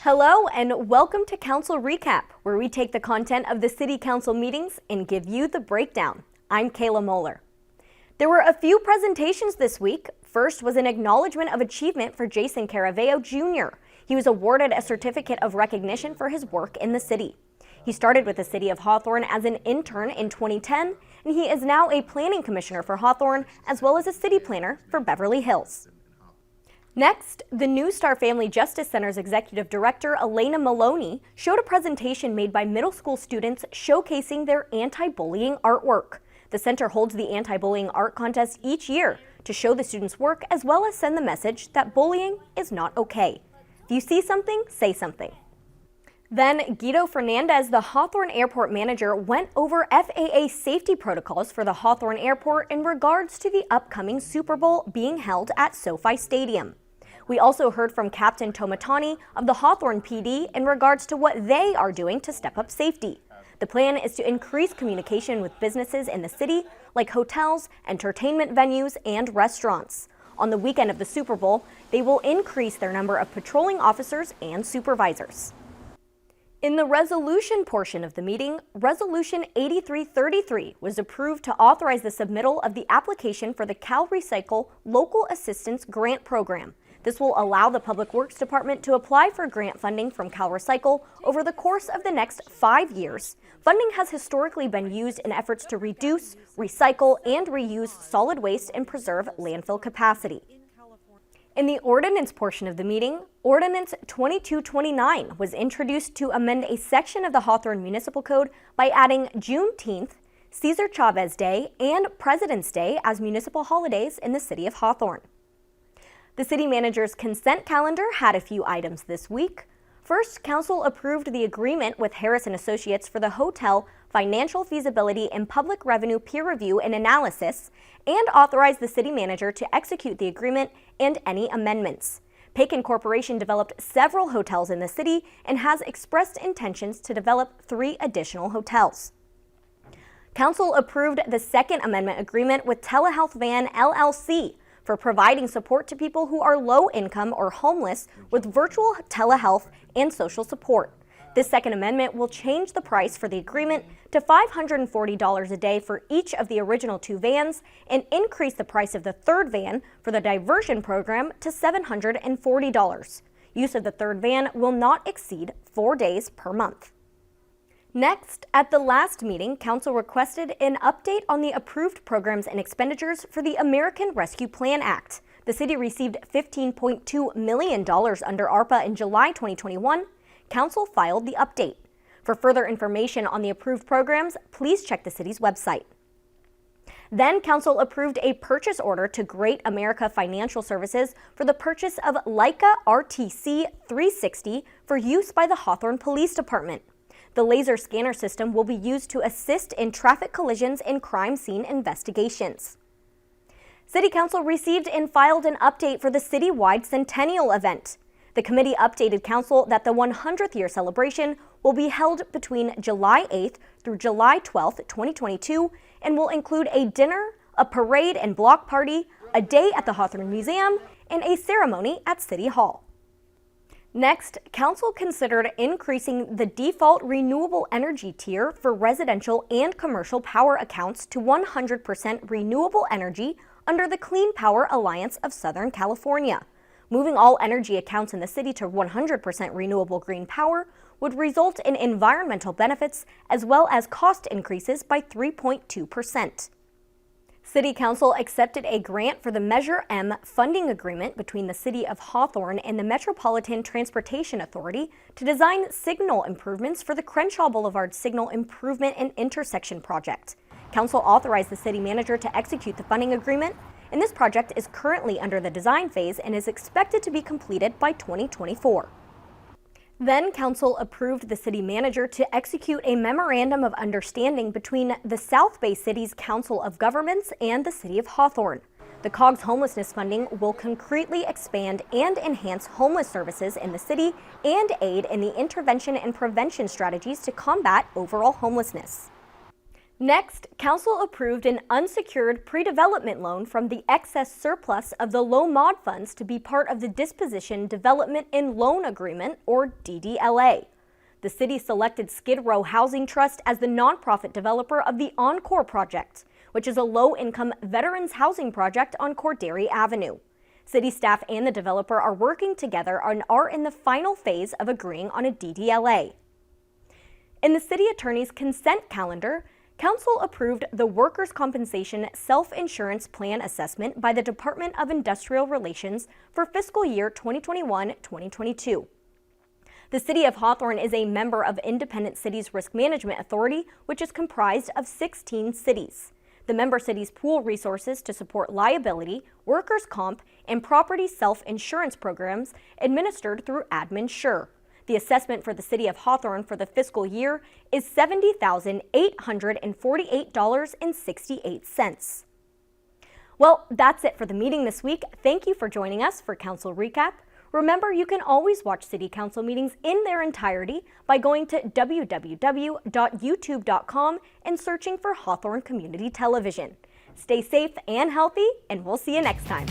Hello and welcome to Council Recap, where we take the content of the City Council meetings and give you the breakdown. I'm Kayla Moeller. There were a few presentations this week. First was an acknowledgement of achievement for Jason Caraveo Jr. He was awarded a certificate of recognition for his work in the city. He started with the city of Hawthorne as an intern in 2010, and he is now a planning commissioner for Hawthorne as well as a city planner for Beverly Hills. Next, the New Star Family Justice Center's executive director, Elena Maloney, showed a presentation made by middle school students showcasing their anti-bullying artwork. The center holds the anti-bullying art contest each year to show the students' work as well as send the message that bullying is not okay. If you see something, say something. Then Guido Fernandez, the Hawthorne Airport manager, went over FAA safety protocols for the Hawthorne Airport in regards to the upcoming Super Bowl being held at SoFi Stadium. We also heard from Captain Tomatani of the Hawthorne PD in regards to what they are doing to step up safety. The plan is to increase communication with businesses in the city, like hotels, entertainment venues, and restaurants. On the weekend of the Super Bowl, they will increase their number of patrolling officers and supervisors. In the resolution portion of the meeting, Resolution 8333 was approved to authorize the submittal of the application for the Cal Recycle Local Assistance Grant Program. This will allow the Public Works Department to apply for grant funding from Cal Recycle over the course of the next 5 years. Funding has historically been used in efforts to reduce, recycle, and reuse solid waste and preserve landfill capacity. In the ordinance portion of the meeting, Ordinance 2229 was introduced to amend a section of the Hawthorne Municipal Code by adding Juneteenth, Cesar Chavez Day, and President's Day as municipal holidays in the city of Hawthorne. The city manager's consent calendar had a few items this week. First, council approved the agreement with Harris & Associates for the hotel financial feasibility and public revenue peer review and analysis, and authorized the city manager to execute the agreement and any amendments. Paikin Corporation developed several hotels in the city and has expressed intentions to develop 3 additional hotels. Council approved the Second Amendment agreement with Telehealth Van LLC for providing support to people who are low income or homeless with virtual telehealth and social support. This Second Amendment will change the price for the agreement to $540 a day for each of the original 2 vans and increase the price of the 3rd van for the diversion program to $740. Use of the 3rd van will not exceed 4 days per month. Next, at the last meeting, Council requested an update on the approved programs and expenditures for the American Rescue Plan Act. The city received $15.2 million under ARPA in July 2021. Council filed the update. For further information on the approved programs, please check the city's website. Then, Council approved a purchase order to Great America Financial Services for the purchase of Leica RTC 360 for use by the Hawthorne Police Department. The laser scanner system will be used to assist in traffic collisions and crime scene investigations. City Council received and filed an update for the citywide centennial event. The committee updated Council that the 100th year celebration will be held between July 8th through July 12th, 2022, and will include a dinner, a parade and block party, a day at the Hawthorne Museum, and a ceremony at City Hall. Next, Council considered increasing the default renewable energy tier for residential and commercial power accounts to 100% renewable energy under the Clean Power Alliance of Southern California. Moving all energy accounts in the city to 100% renewable green power would result in environmental benefits as well as cost increases by 3.2%. City Council accepted a grant for the Measure M funding agreement between the City of Hawthorne and the Metropolitan Transportation Authority to design signal improvements for the Crenshaw Boulevard Signal Improvement and Intersection Project. Council authorized the city manager to execute the funding agreement, and this project is currently under the design phase and is expected to be completed by 2024. Then, Council approved the city manager to execute a memorandum of understanding between the South Bay City's Council of Governments and the City of Hawthorne. The COGS homelessness funding will concretely expand and enhance homeless services in the city and aid in the intervention and prevention strategies to combat overall homelessness. Next, Council approved an unsecured pre-development loan from the excess surplus of the low mod funds to be part of the Disposition Development and Loan Agreement, or DDLA. The city selected Skid Row Housing Trust as the nonprofit developer of the Encore project, which is a low-income veterans housing project on Corderi Avenue. City staff and the developer are working together and are in the final phase of agreeing on a DDLA. In the city attorney's consent calendar, Council approved the Workers' Compensation Self-Insurance Plan Assessment by the Department of Industrial Relations for fiscal year 2021-2022. The City of Hawthorne is a member of Independent Cities Risk Management Authority, which is comprised of 16 cities. The member cities pool resources to support liability, workers' comp, and property self-insurance programs administered through AdminSure. The assessment for the City of Hawthorne for the fiscal year is $70,848.68. Well, that's it for the meeting this week. Thank you for joining us for Council Recap. Remember, you can always watch City Council meetings in their entirety by going to www.youtube.com and searching for Hawthorne Community Television. Stay safe and healthy, and we'll see you next time.